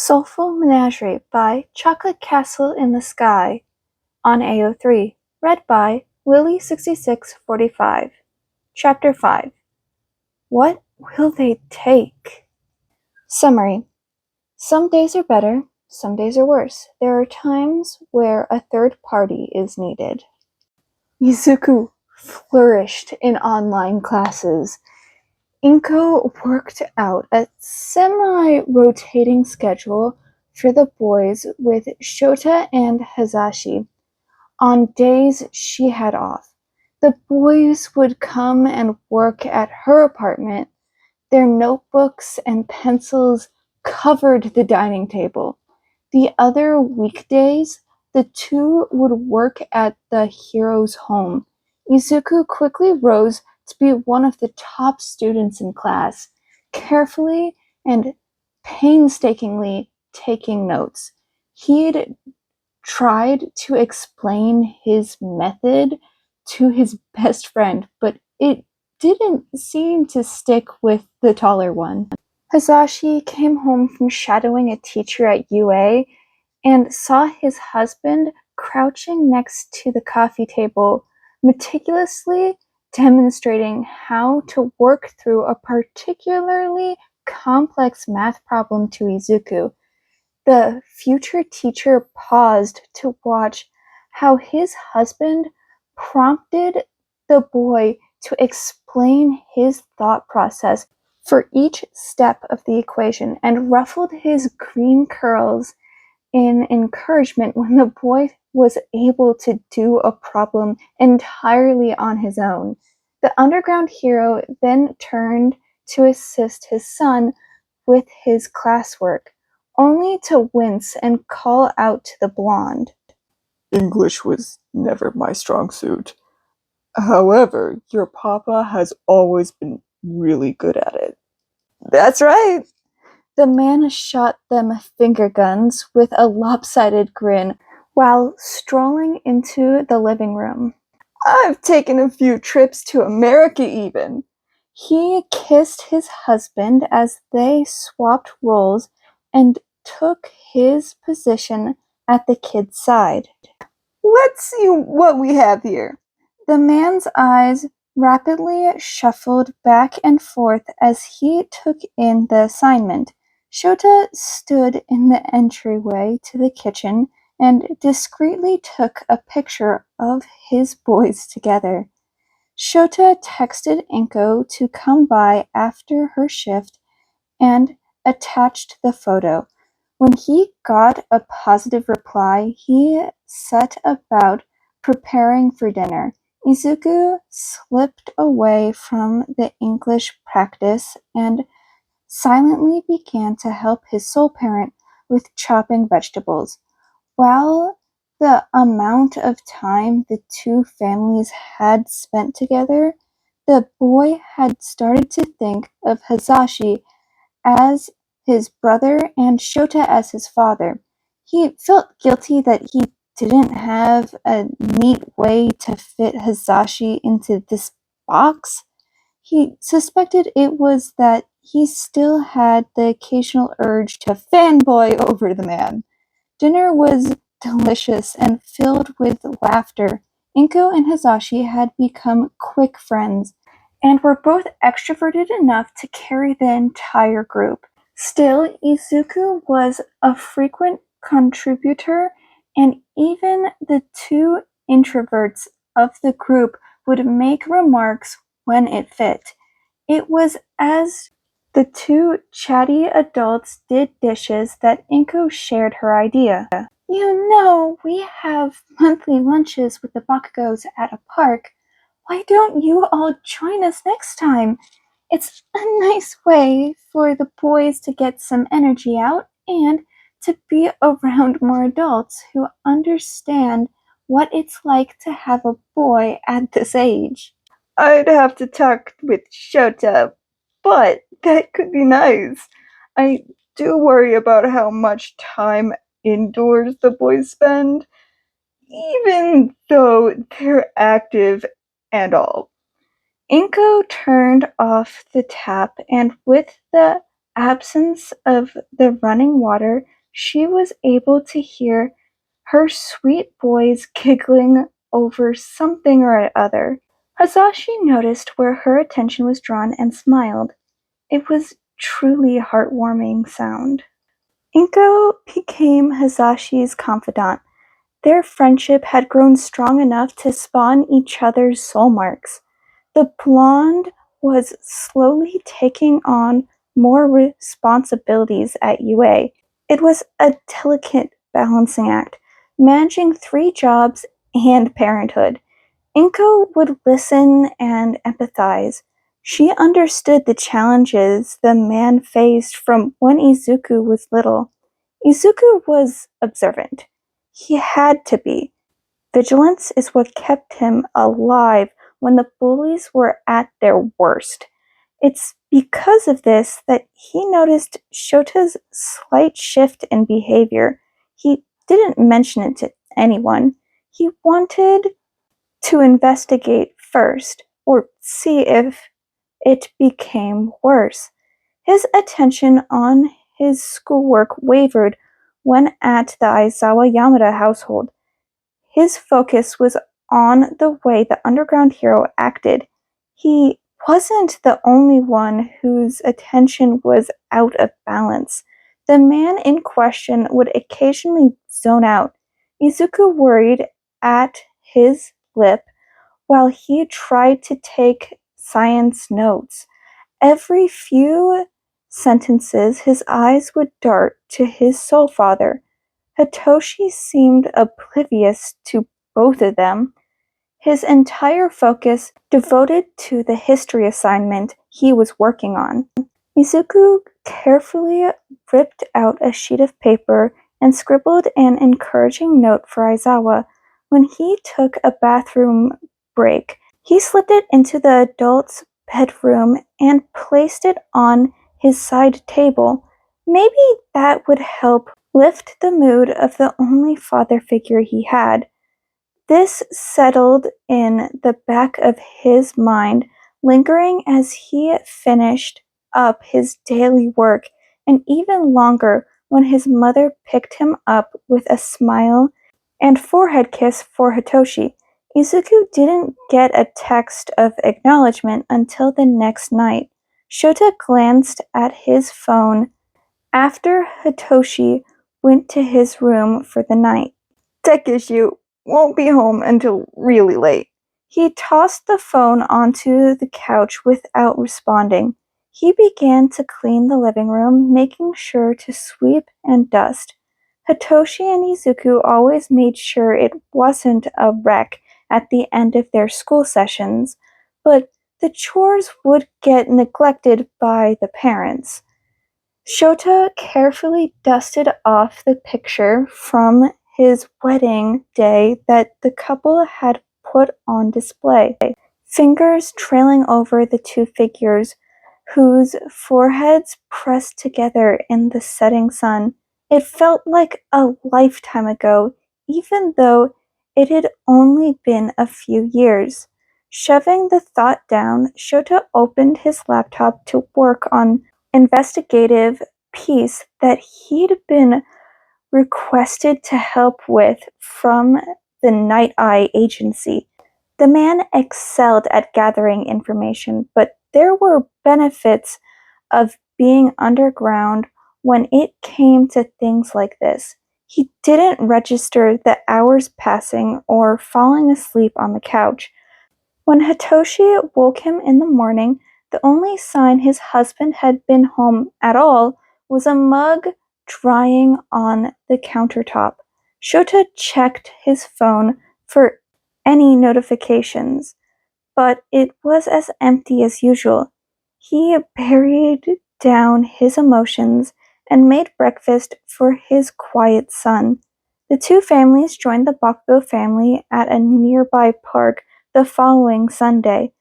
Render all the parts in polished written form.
Soulful Menagerie by chocolatecastleinthesky on AO3, read by Lily6645. Chapter 5. What will they take? Summary. Some days are better, some days are worse. There are times where a third party is needed. Izuku flourished in online classes. Inko worked out a semi-rotating schedule for the boys with Shota and Hazashi. On days she had off, the boys would come and work at her apartment. Their notebooks and pencils covered the dining table. The other weekdays, the two would work at the hero's home. Izuku quickly rose to be one of the top students in class, carefully and painstakingly taking notes. He'd tried to explain his method to his best friend, but it didn't seem to stick with the taller one. Hazashi came home from shadowing a teacher at UA and saw his husband crouching next to the coffee table, meticulously demonstrating how to work through a particularly complex math problem to Izuku. The future teacher paused to watch how his husband prompted the boy to explain his thought process for each step of the equation and ruffled his green curls in encouragement when the boy was able to do a problem entirely on his own. The underground hero then turned to assist his son with his classwork, only to wince and call out to the blonde. English was never my strong suit. However, your papa has always been really good at it. That's right. The man shot them finger guns with a lopsided grin while strolling into the living room. I've taken a few trips to America even. He kissed his husband as they swapped roles and took his position at the kid's side. Let's see what we have here. The man's eyes rapidly shuffled back and forth as he took in the assignment. Shota stood in the entryway to the kitchen and discreetly took a picture of his boys together. Shota texted Inko to come by after her shift and attached the photo. When he got a positive reply, he set about preparing for dinner. Izuku slipped away from the English practice and silently began to help his soul parent with chopping vegetables. While the amount of time the two families had spent together, the boy had started to think of Hazashi as his brother and Shota as his father. He felt guilty that he didn't have a neat way to fit Hazashi into this box. He suspected it was that he still had the occasional urge to fanboy over the man. Dinner was delicious and filled with laughter. Inko and Hazashi had become quick friends and were both extroverted enough to carry the entire group. Still, Izuku was a frequent contributor, and even the two introverts of the group would make remarks when it fit. It was as the two chatty adults did dishes that Inko shared her idea. You know, we have monthly lunches with the Bakugos at a park. Why don't you all join us next time? It's a nice way for the boys to get some energy out and to be around more adults who understand what it's like to have a boy at this age. I'd have to talk with Shota, but that could be nice. I do worry about how much time indoors the boys spend, even though they're active and all. Inko turned off the tap and with the absence of the running water, she was able to hear her sweet boys giggling over something or other. Hasashi noticed where her attention was drawn and smiled. It was truly a heartwarming sound. Inko became Hasashi's confidant. Their friendship had grown strong enough to spawn each other's soul marks. The blonde was slowly taking on more responsibilities at UA. It was a delicate balancing act, managing 3 jobs and parenthood. Inko would listen and empathize. She understood the challenges the man faced from when Izuku was little. Izuku was observant. He had to be. Vigilance is what kept him alive when the bullies were at their worst. It's because of this that he noticed Shota's slight shift in behavior. He didn't mention it to anyone. He wanted to investigate first, or see if it became worse. His attention on his schoolwork wavered when at the Aizawa Yamada household. His focus was on the way the underground hero acted. He wasn't the only one whose attention was out of balance. The man in question would occasionally zone out. Izuku worried at his lip while he tried to take science notes. Every few sentences his eyes would dart to his soul father. Hitoshi seemed oblivious to both of them, his entire focus devoted to the history assignment he was working on. Izuku carefully ripped out a sheet of paper and scribbled an encouraging note for Aizawa. When he took a bathroom break, he slipped it into the adult's bedroom and placed it on his side table. Maybe that would help lift the mood of the only father figure he had. This settled in the back of his mind, lingering as he finished up his daily work, and even longer when his mother picked him up with a smile and forehead kiss for Hitoshi. Izuku didn't get a text of acknowledgement until the next night. Shota glanced at his phone after Hitoshi went to his room for the night. Tech issue. Won't be home until really late. He tossed the phone onto the couch without responding. He began to clean the living room, making sure to sweep and dust. Hitoshi and Izuku always made sure it wasn't a wreck at the end of their school sessions, but the chores would get neglected by the parents. Shota carefully dusted off the picture from his wedding day that the couple had put on display, fingers trailing over the 2 figures whose foreheads pressed together in the setting sun. It felt like a lifetime ago, even though it had only been a few years. Shoving the thought down, Shota opened his laptop to work on investigative piece that he'd been requested to help with from the Night Eye Agency. The man excelled at gathering information, but there were benefits of being underground when it came to things like this. He didn't register the hours passing or falling asleep on the couch. When Hitoshi woke him in the morning, the only sign his husband had been home at all was a mug drying on the countertop. Shota checked his phone for any notifications, but it was as empty as usual. He buried down his emotions and made breakfast for his quiet son. The 2 families joined the Bakugo family at a nearby park the following Sunday.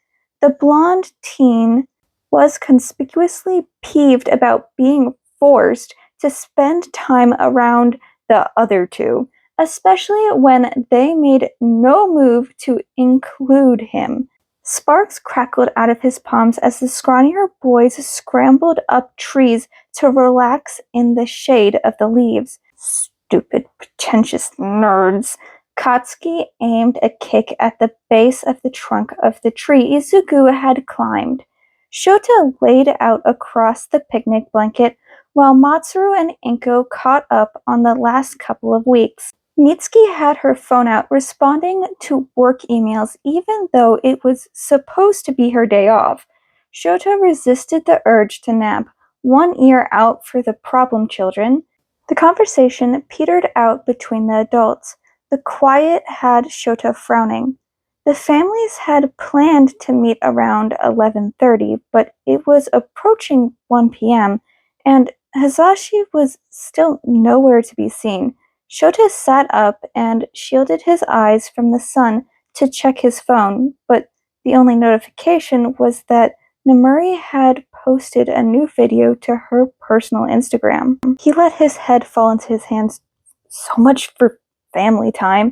The blonde teen was conspicuously peeved about being forced to spend time around the other 2, especially when they made no move to include him. Sparks crackled out of his palms as the scrawnier boys scrambled up trees to relax in the shade of the leaves. Stupid, pretentious nerds. Katsuki aimed a kick at the base of the trunk of the tree Izuku had climbed. Shota laid out across the picnic blanket while Matsuru and Inko caught up on the last couple of weeks. Mitsuki had her phone out responding to work emails even though it was supposed to be her day off. Shota resisted the urge to nap, one ear out for the problem children. The conversation petered out between the adults. The quiet had Shota frowning. The families had planned to meet around 11:30, but it was approaching 1 p.m., and Hazashi was still nowhere to be seen. Shota sat up and shielded his eyes from the sun to check his phone, but the only notification was that Namuri had posted a new video to her personal Instagram. He let his head fall into his hands. So much for family time.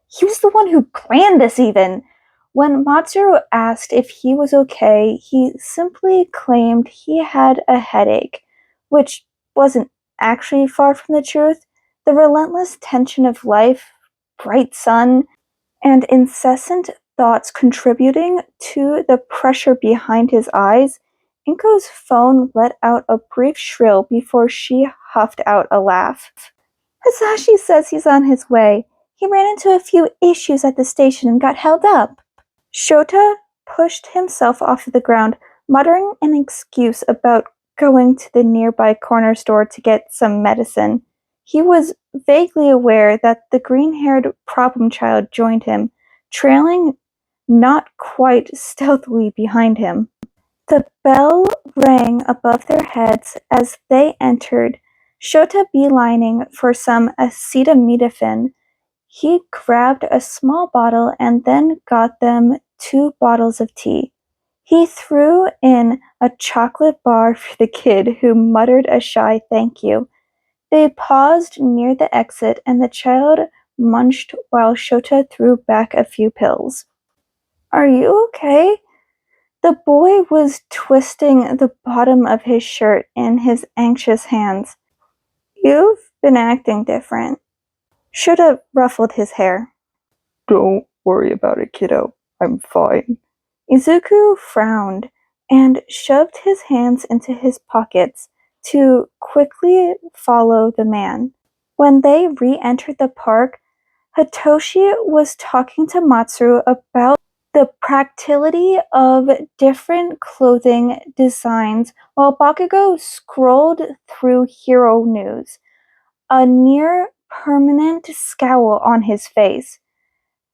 He was the one who planned this even. When Matsuru asked if he was okay, he simply claimed he had a headache, which wasn't actually far from the truth. The relentless tension of life, bright sun, and incessant thoughts contributing to the pressure behind his eyes, Inko's phone let out a brief shrill before she huffed out a laugh. Hasashi says he's on his way. He ran into a few issues at the station and got held up. Shota pushed himself off the ground, muttering an excuse about going to the nearby corner store to get some medicine. He was vaguely aware that the green-haired problem child joined him, trailing not quite stealthily behind him. The bell rang above their heads as they entered, Shota beelining for some acetaminophen. He grabbed a small bottle and then got them 2 bottles of tea. He threw in a chocolate bar for the kid, who muttered a shy thank you. They paused near the exit and the child munched while Shota threw back a few pills. Are you okay? The boy was twisting the bottom of his shirt in his anxious hands. You've been acting different. Shota ruffled his hair. Don't worry about it, kiddo. I'm fine. Izuku frowned and shoved his hands into his pockets to quickly follow the man. When they re-entered the park, Hitoshi was talking to Matsuru about the practicality of different clothing designs while Bakugo scrolled through Hero News, a near-permanent scowl on his face.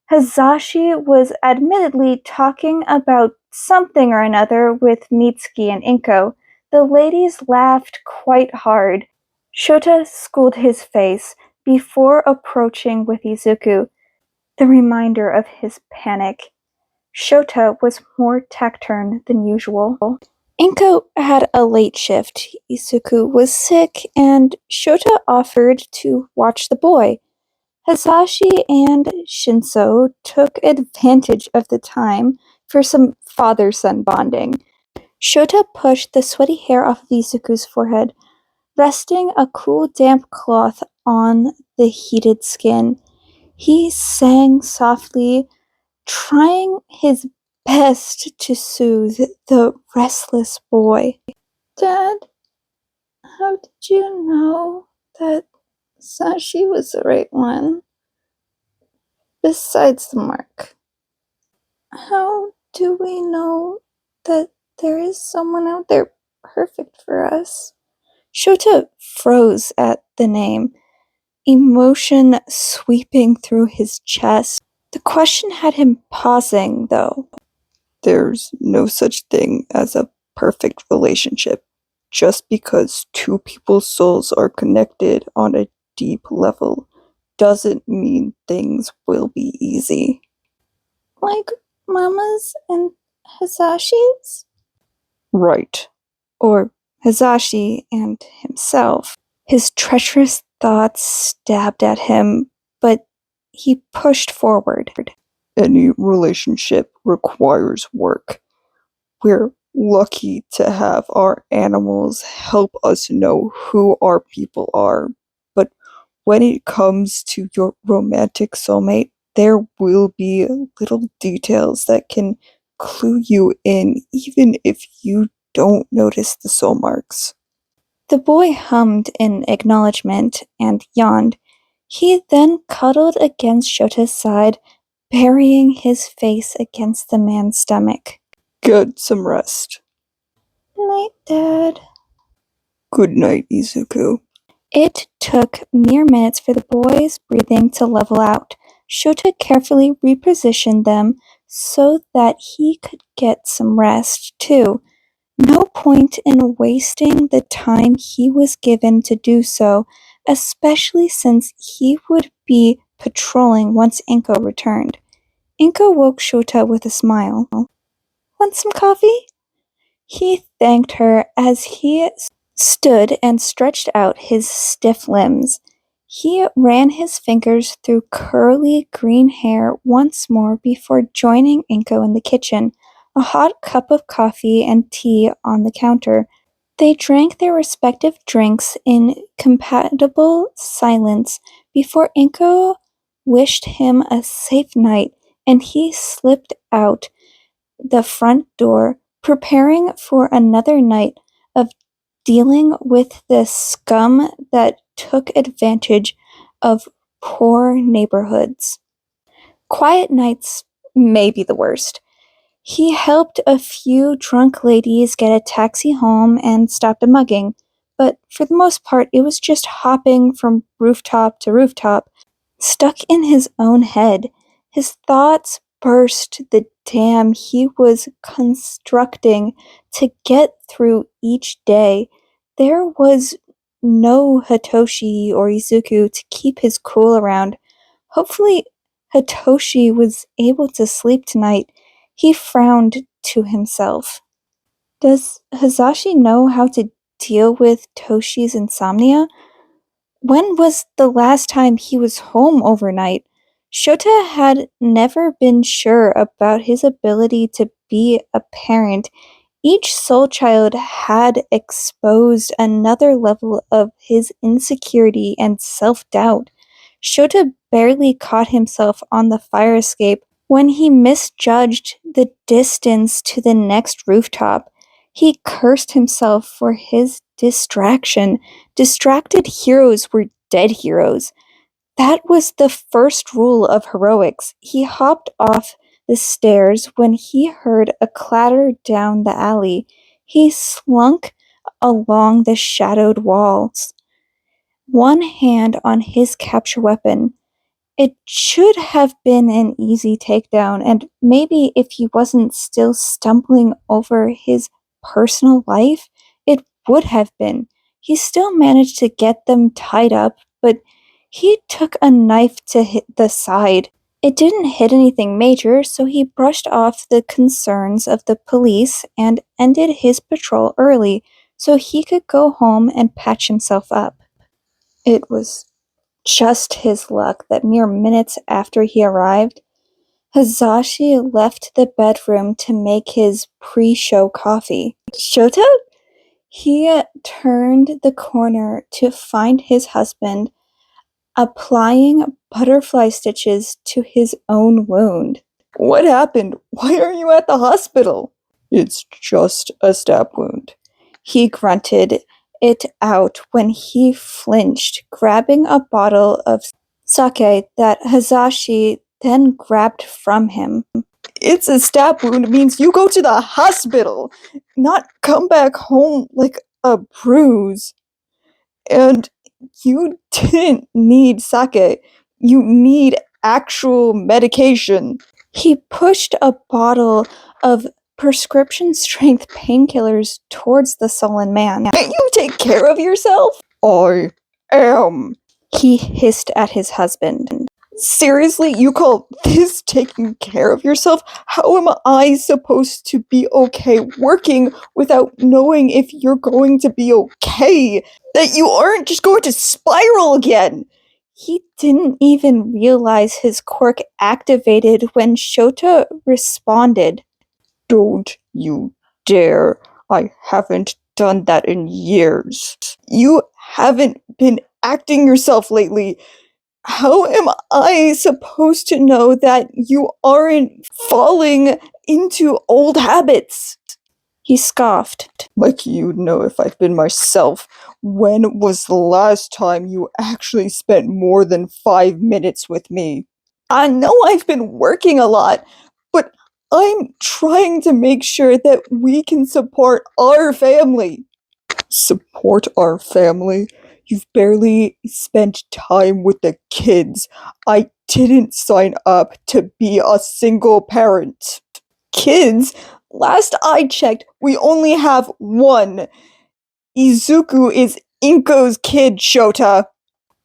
Hazashi was admittedly talking about something or another with Mitsuki and Inko. The ladies laughed quite hard. Shota schooled his face before approaching with Izuku, the reminder of his panic. Shota was more taciturn than usual. Inko had a late shift. Izuku was sick, and Shota offered to watch the boy. Hasashi and Shinso took advantage of the time for some father-son bonding. Shota pushed the sweaty hair off of Izuku's forehead, resting a cool damp cloth on the heated skin. He sang softly, trying his best to soothe the restless boy. Dad, how did you know that Sashi was the right one? Besides the mark. How do we know that there is someone out there perfect for us? Shota froze at the name, emotion sweeping through his chest. The question had him pausing, though. There's no such thing as a perfect relationship. Just because two people's souls are connected on a deep level doesn't mean things will be easy. Like Mama's and Hasashi's? Right. Or Hazashi and himself. His treacherous thoughts stabbed at him, but he pushed forward. Any relationship requires work. We're lucky to have our animals help us know who our people are. But when it comes to your romantic soulmate, there will be little details that can clue you in, even if you don't notice the soul marks. The boy hummed in acknowledgement and yawned. He then cuddled against Shota's side, burying his face against the man's stomach. Get some rest. Night, Dad. Good night, Izuku. It took mere minutes for the boy's breathing to level out. Shota carefully repositioned them so that he could get some rest, too. No point in wasting the time he was given to do so, especially since he would be patrolling once Inko returned. Inko woke Shota with a smile. Want some coffee? He thanked her as he stood and stretched out his stiff limbs. He ran his fingers through curly green hair once more before joining Inko in the kitchen, a hot cup of coffee and tea on the counter. They drank their respective drinks in compatible silence before Inko wished him a safe night, and he slipped out the front door, preparing for another night of dealing with the scum that took advantage of poor neighborhoods. Quiet nights may be the worst. He helped a few drunk ladies get a taxi home and stopped a mugging, but for the most part it was just hopping from rooftop to rooftop, stuck in his own head. His thoughts burst the dam he was constructing to get through each day. There was no Hitoshi or Izuku to keep his cool around. Hopefully, Hitoshi was able to sleep tonight. He frowned to himself. Does Hazashi know how to deal with Toshi's insomnia? When was the last time he was home overnight? Shota had never been sure about his ability to be a parent. Each soul child had exposed another level of his insecurity and self-doubt. Shota barely caught himself on the fire escape when he misjudged the distance to the next rooftop. He cursed himself for his distraction. Distracted heroes were dead heroes. That was the first rule of heroics. He hopped off the stairs when he heard a clatter down the alley. He slunk along the shadowed walls, one hand on his capture weapon. It should have been an easy takedown, and maybe if he wasn't still stumbling over his personal life, it would have been. He still managed to get them tied up, but he took a knife to hit the side. It didn't hit anything major, so he brushed off the concerns of the police and ended his patrol early so he could go home and patch himself up. It was just his luck that mere minutes after he arrived, Hazashi left the bedroom to make his pre-show coffee. Shota? He turned the corner to find his husband applying butterfly stitches to his own wound. What happened? Why are you at the hospital? It's just a stab wound. He grunted it out when he flinched, grabbing a bottle of sake that Hazashi then grabbed from him. It's a stab wound means you go to the hospital, not come back home like a bruise. And you didn't need sake. You need actual medication. He pushed a bottle of prescription strength painkillers towards the sullen man. Can't you take care of yourself? I am. He hissed at his husband. Seriously, you call this taking care of yourself? How am I supposed to be okay working without knowing if you're going to be okay? That you aren't just going to spiral again? He didn't even realize his quirk activated when Shota responded. Don't you dare. I haven't done that in years. You haven't been acting yourself lately. How am I supposed to know that you aren't falling into old habits? He scoffed. Like you'd know if I've been myself. When was the last time you actually spent more than 5 minutes with me? I know I've been working a lot, but I'm trying to make sure that we can support our family. Support our family? You've barely spent time with the kids. I didn't sign up to be a single parent. Kids? Last I checked, we only have one. Izuku is Inko's kid, Shota.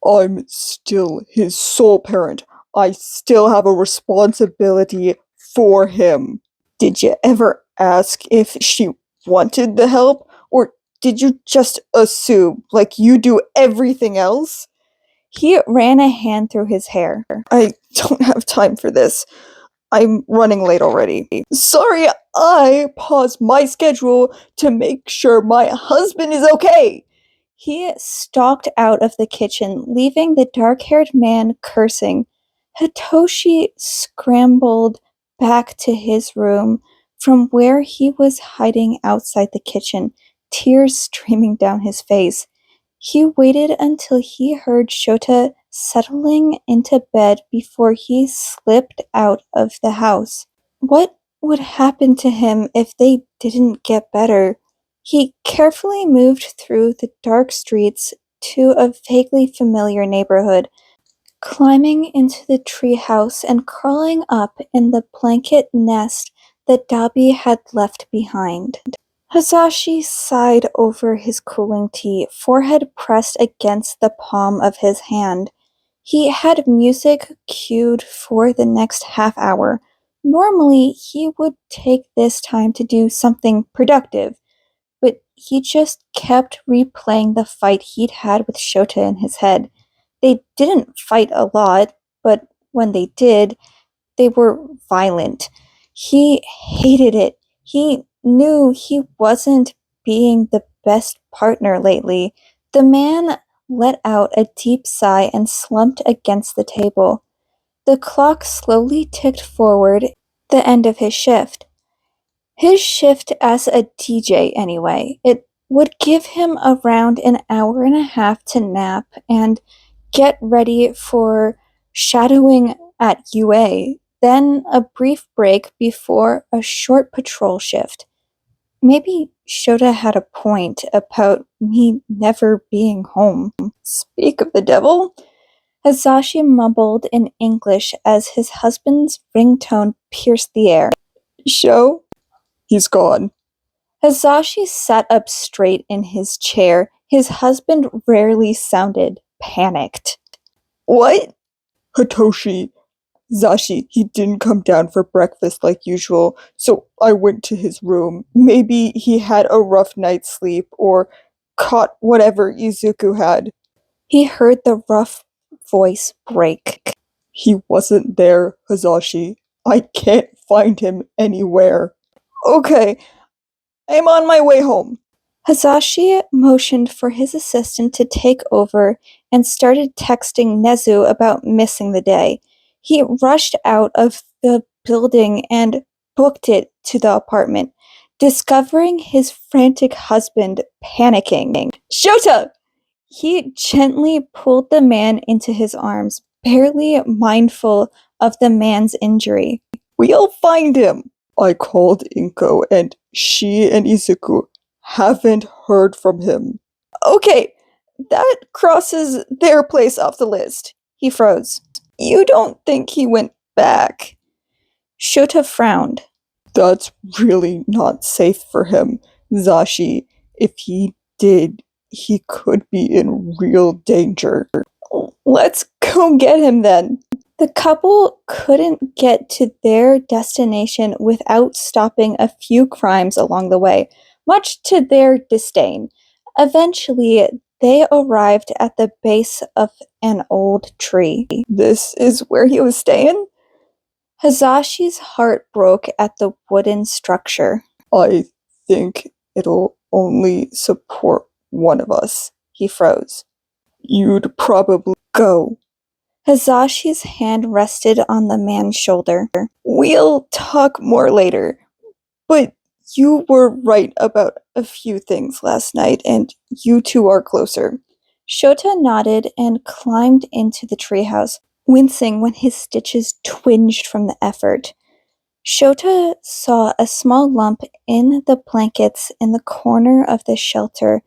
I'm still his sole parent. I still have a responsibility for him. Did you ever ask if she wanted the help? Or did you just assume, like you do everything else? He ran a hand through his hair. I don't have time for this. I'm running late already. Sorry, I paused my schedule to make sure my husband is okay. He stalked out of the kitchen, leaving the dark-haired man cursing. Hitoshi scrambled back to his room from where he was hiding outside the kitchen, tears streaming down his face. He waited until he heard Shota settling into bed before he slipped out of the house. What would happen to him if they didn't get better? He carefully moved through the dark streets to a vaguely familiar neighborhood, climbing into the treehouse and crawling up in the blanket nest that Dabi had left behind. Hasashi sighed over his cooling tea, forehead pressed against the palm of his hand. He had music cued for the next half hour. Normally, he would take this time to do something productive, but he just kept replaying the fight he'd had with Shota in his head. They didn't fight a lot, but when they did, they were violent. He hated it. He knew he wasn't being the best partner lately. The man let out a deep sigh and slumped against the table. The clock slowly ticked forward, the end of his shift. His shift as a DJ, anyway. It would give him around an hour and a half to nap and get ready for shadowing at UA, then a brief break before a short patrol shift. Maybe Shota had a point about me never being home. Speak of the devil, Hasashi mumbled in English as his husband's ringtone pierced the air. Show? He's gone. Hasashi sat up straight in his chair. His husband rarely sounded panicked. What? Hitoshi. Zashi, he didn't come down for breakfast like usual, so I went to his room. Maybe he had a rough night's sleep or caught whatever Izuku had. He heard the rough voice break. He wasn't there, Hazashi. I can't find him anywhere. Okay, I'm on my way home. Hasashi motioned for his assistant to take over and started texting Nezu about missing the day. He rushed out of the building and booked it to the apartment, discovering his frantic husband panicking. Shota! He gently pulled the man into his arms, barely mindful of the man's injury. We'll find him. I called Inko and she and Izuku haven't heard from him. Okay, that crosses their place off the list. He froze. You don't think he went back? Shota frowned. That's really not safe for him, Zashi. If he did, he could be in real danger. Let's go get him then. The couple couldn't get to their destination without stopping a few crimes along the way, much to their disdain. Eventually, they arrived at the base of an old tree. This is where he was staying? Hazashi's heart broke at the wooden structure. I think it'll only support one of us. He froze. You'd probably go. Hazashi's hand rested on the man's shoulder. We'll talk more later, but you were right about a few things last night, and you two are closer. Shota nodded and climbed into the treehouse, wincing when his stitches twinged from the effort. Shota saw a small lump in the blankets in the corner of the shelter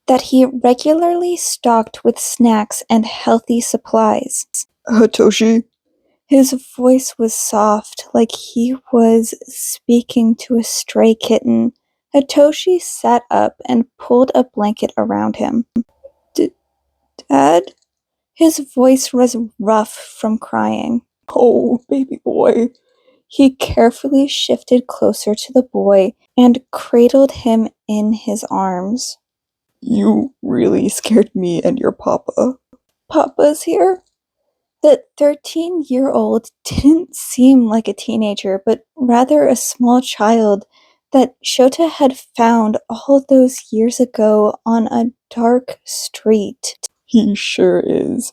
that he regularly stocked with snacks and healthy supplies. Hitoshi? His voice was soft, like he was speaking to a stray kitten. Hitoshi sat up and pulled a blanket around him. Dad? His voice was rough from crying. Oh, baby boy. He carefully shifted closer to the boy and cradled him in his arms. You really scared me and your papa. Papa's here? The 13-year-old didn't seem like a teenager, but rather a small child that Shota had found all those years ago on a dark street. He sure is.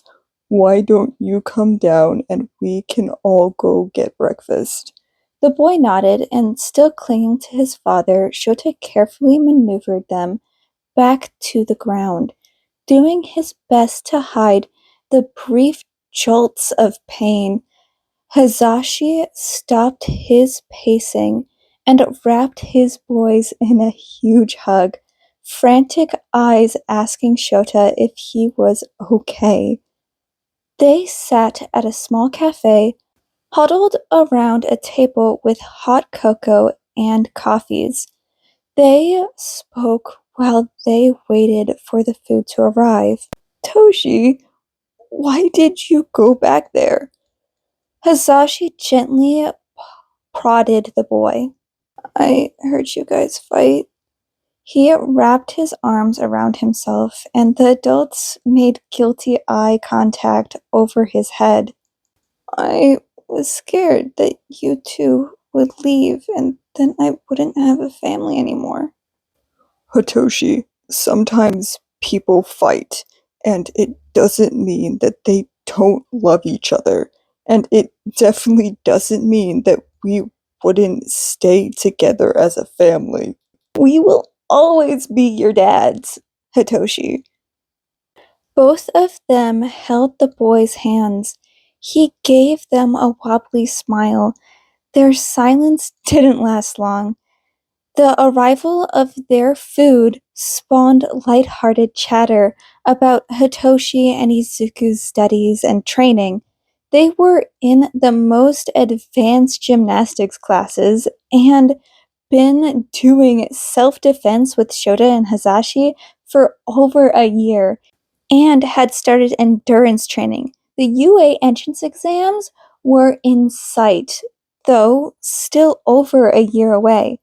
Why don't you come down and we can all go get breakfast? The boy nodded, and still clinging to his father, Shota carefully maneuvered them back to the ground, doing his best to hide the brief jolts of pain. Hazashi stopped his pacing and wrapped his boys in a huge hug, frantic eyes asking Shota if he was okay. They sat at a small cafe, huddled around a table with hot cocoa and coffees. They spoke while they waited for the food to arrive. Toshi, why did you go back there? Hazashi gently prodded the boy. I heard you guys fight. He wrapped his arms around himself, and the adults made guilty eye contact over his head. I was scared that you two would leave, and then I wouldn't have a family anymore. Hitoshi, sometimes people fight, and it doesn't mean that they don't love each other. And it definitely doesn't mean that we wouldn't stay together as a family. We will always be your dads, Hitoshi. Both of them held the boy's hands. He gave them a wobbly smile. Their silence didn't last long. The arrival of their food spawned light-hearted chatter about Hitoshi and Izuku's studies and training. They were in the most advanced gymnastics classes and been doing self-defense with Shota and Hazashi for over a year and had started endurance training. The UA entrance exams were in sight, though still over a year away.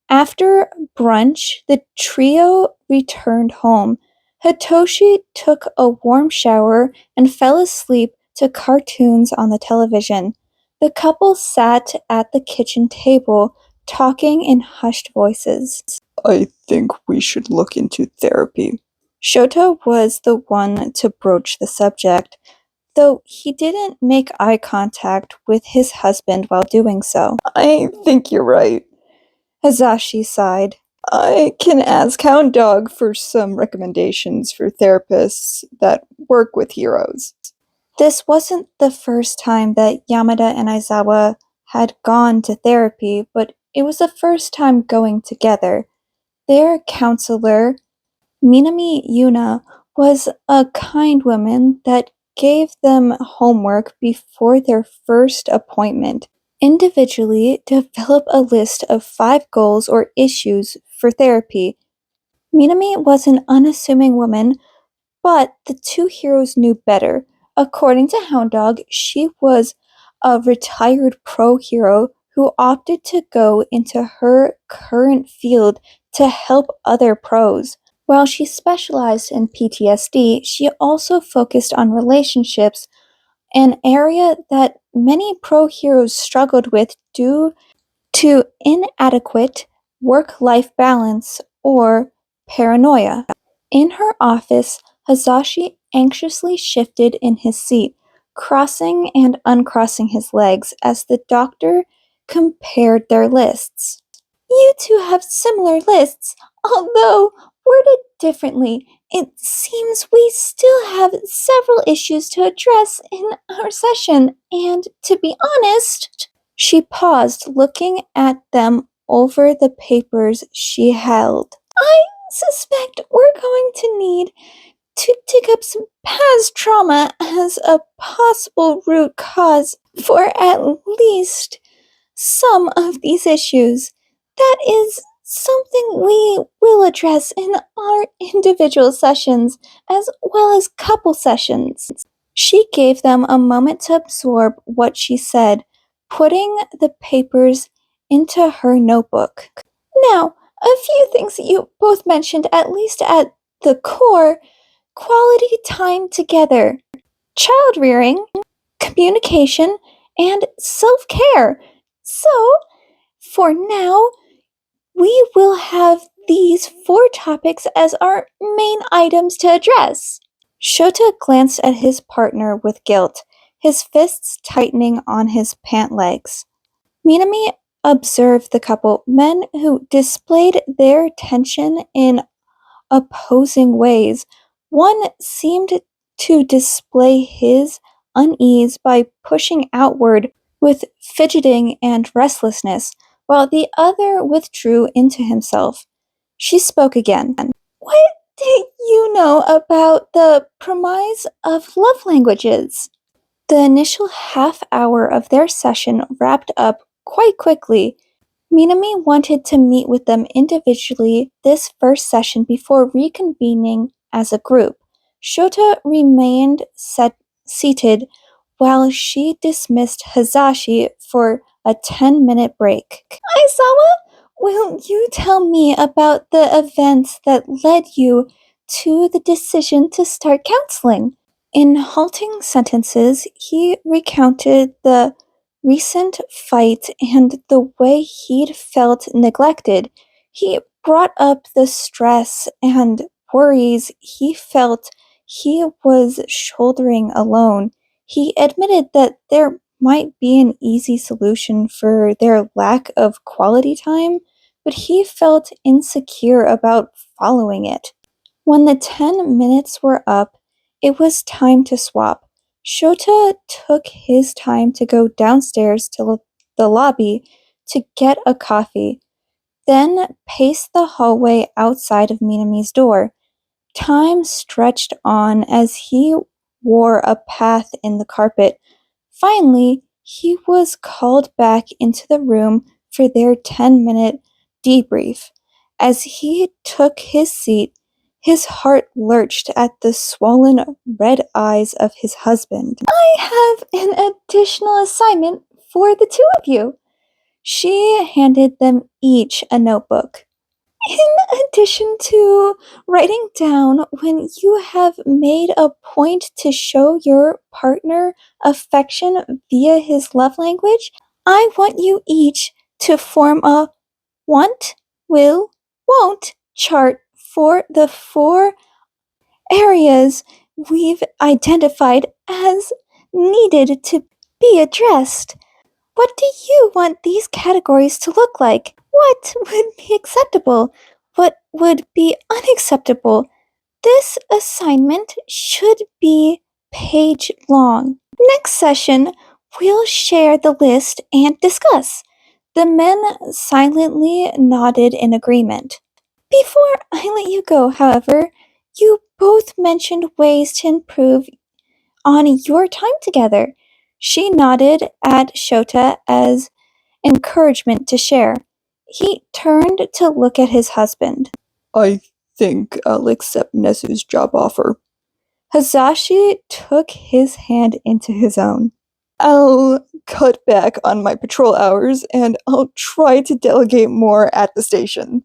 After brunch, the trio returned home. Hitoshi took a warm shower and fell asleep to cartoons on the television. The couple sat at the kitchen table, talking in hushed voices. I think we should look into therapy. Shota was the one to broach the subject, though he didn't make eye contact with his husband while doing so. I think you're right. Hazashi sighed. I can ask Hound Dog for some recommendations for therapists that work with heroes. This wasn't the first time that Yamada and Aizawa had gone to therapy, but it was the first time going together. Their counselor, Minami Yuna, was a kind woman that gave them homework before their first appointment. Individually, develop a list of 5 goals or issues for therapy. Minami was an unassuming woman, but the two heroes knew better. According to Hound Dog, she was a retired pro hero who opted to go into her current field to help other pros. While she specialized in PTSD, she also focused on relationships, an area that many pro heroes struggled with due to inadequate work-life balance or paranoia. In her office, Hazashi anxiously shifted in his seat, crossing and uncrossing his legs as the doctor compared their lists. You two have similar lists, although worded differently. It seems we still have several issues to address in our session, and to be honest, she paused, looking at them over the papers she held. I suspect we're going to need to dig up some past trauma as a possible root cause for at least some of these issues. That is something we will address in our individual sessions as well as couple sessions. She gave them a moment to absorb what she said, putting the papers into her notebook. Now, a few things that you both mentioned, at least at the core: quality time together, child rearing, communication, and self care. So, for now, we will have these 4 topics as our main items to address. Shota glanced at his partner with guilt, his fists tightening on his pant legs. Minami observed the couple, men who displayed their tension in opposing ways. One seemed to display his unease by pushing outward with fidgeting and restlessness, while the other withdrew into himself. She spoke again. What do you know about the premise of love languages? The initial half hour of their session wrapped up quite quickly. Minami wanted to meet with them individually this first session before reconvening as a group. Shota remained seated while she dismissed Hazashi for a 10-minute break. Aizawa, will you tell me about the events that led you to the decision to start counseling? In halting sentences, he recounted the recent fight and the way he'd felt neglected. He brought up the stress and worries he felt he was shouldering alone. He admitted that there might be an easy solution for their lack of quality time, but he felt insecure about following it. When the 10 minutes were up, it was time to swap. Shota took his time to go downstairs to the lobby to get a coffee, then paced the hallway outside of Minami's door. Time stretched on as he wore a path in the carpet. Finally, he was called back into the room for their 10-minute debrief. As he took his seat, his heart lurched at the swollen red eyes of his husband. I have an additional assignment for the two of you. She handed them each a notebook. In addition to writing down when you have made a point to show your partner affection via his love language, I want you each to form a want, will, won't chart for the 4 areas we've identified as needed to be addressed. What do you want these categories to look like? What would be acceptable? What would be unacceptable? This assignment should be page long. Next session, we'll share the list and discuss. The men silently nodded in agreement. Before I let you go, however, you both mentioned ways to improve on your time together. She nodded at Shota as encouragement to share. He turned to look at his husband. I think I'll accept Nesu's job offer. Hazashi took his hand into his own. I'll cut back on my patrol hours and I'll try to delegate more at the station.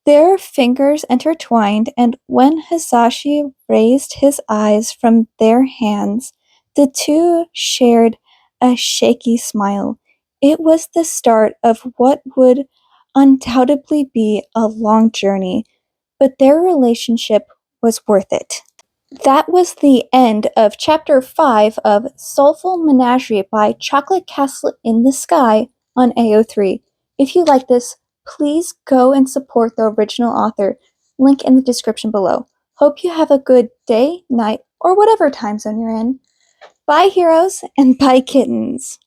Their fingers intertwined, and when Hisashi raised his eyes from their hands, the two shared a shaky smile. It was the start of what would undoubtedly be a long journey, but their relationship was worth it. That was the end of Chapter 5 of Soulful Menagerie by Chocolate Castle in the Sky on AO3. If you like this, please go and support the original author. Link in the description below. Hope you have a good day, night, or whatever time zone you're in. Bye, heroes, and bye, kittens.